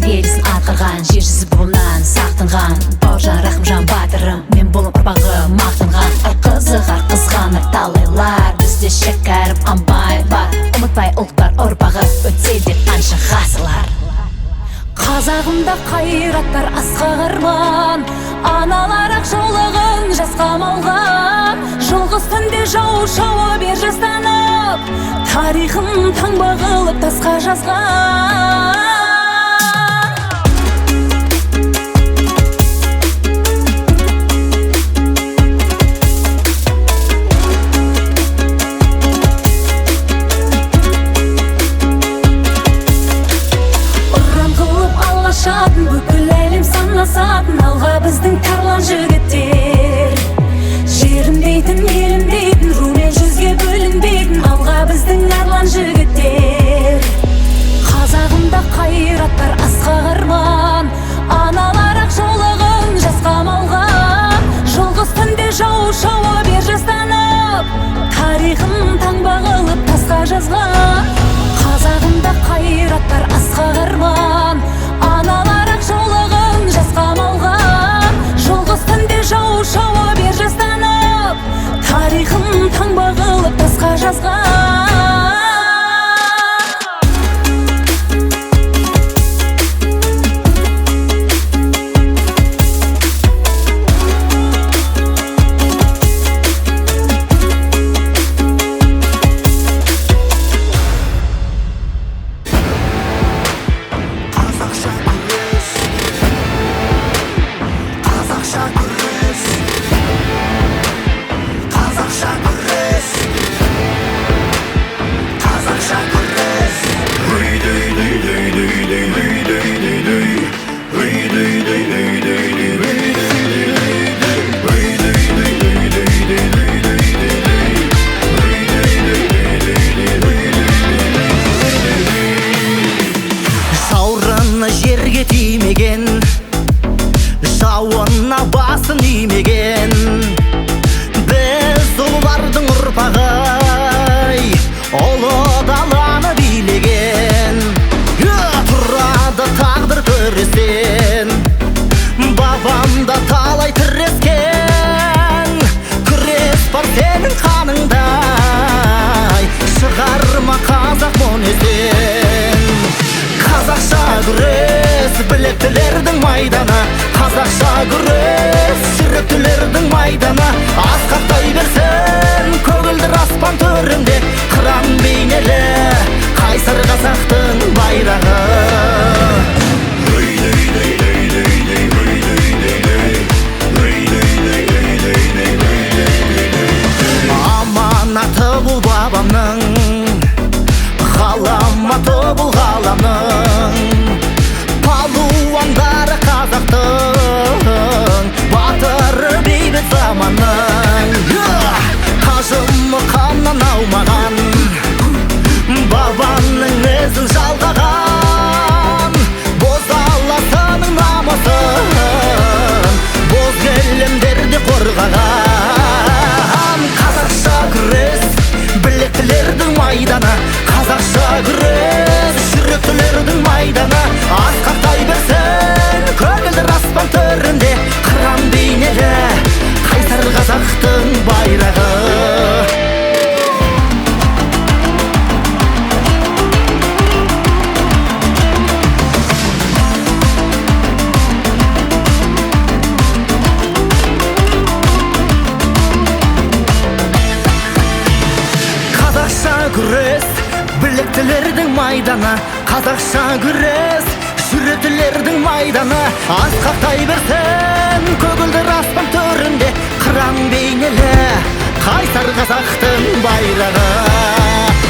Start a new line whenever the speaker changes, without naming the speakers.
ел атқарған, жер жүзі буынан сақтанған. Бауыржан Рахымжан батырым, мен болып ұрпағы мақтанған. Ай қызығар қызғаныр талайлар, бізде шәкәрім амбай бар. Ұмытпай ұлттар ұрпағы өтсе деп қанша ғасырлар. Қазағымда қайраттар асқақ арман, аналар ақ жаулығын жасқа малған. Жалғыз түнде жау шауып ер жастанып, тарихын таңба қылып тасқа жазған. Бүкіл әлем санасатын алға біздің тарлан жігіттер. Жерім дейтін, елім дейтін, румен жүзге бөлінбейтін алға біздің арлан жігіттер. Қазағымда қайраттар асқақ арман, аналар ақ жаулығын жасқа малған. Жалғыз түнде жау шауып ер жастанып, тарихын таңба қылып тасқа жазған. Қазағымда қайраттар асқақ арман, аналар ақ жаулығын жасқа малған. Жалғыз түнде жау шауып ер жастанып, тарихын таңба қылып тасқа жазған.
Жерге тимеген, жауына басын имеген, біз ұлылардың ұрпағы, ұлы даланы билеген. Тұрады тағдыр көресен, бабамда талай тірескен. Күрес бар сенің қаныңда, шығарма қазақ мұнесен. Қазақша күрес, білектілердің майданы. Қазақша күрес, жүректілердің майданы. Асқақтай берсін көгілдір аспан төрінде, қыран бейнелі қайсар қазақтың байрағы. Аманаты бұл бабамның, ғаламаты бұл ғаламның. Палуандары қазақтың, батыры бейбіт заманның. Қажымы қаннан аумаған, бабаның ізін жалғаған. Боз аласының намысын, боз келемдерді қорғаған. Қазақша күрес, білектілердің майданы. Қазақша күрес, жүректілердің майданы. Асқақтай берсін көгілдір аспан төрінде, қыран бейнелі қайсар қазақтың байрағы. Қазақша күрес, білектілердің майданы. Қазақша күрес, жүректілердің майданы. Асқақтай берсін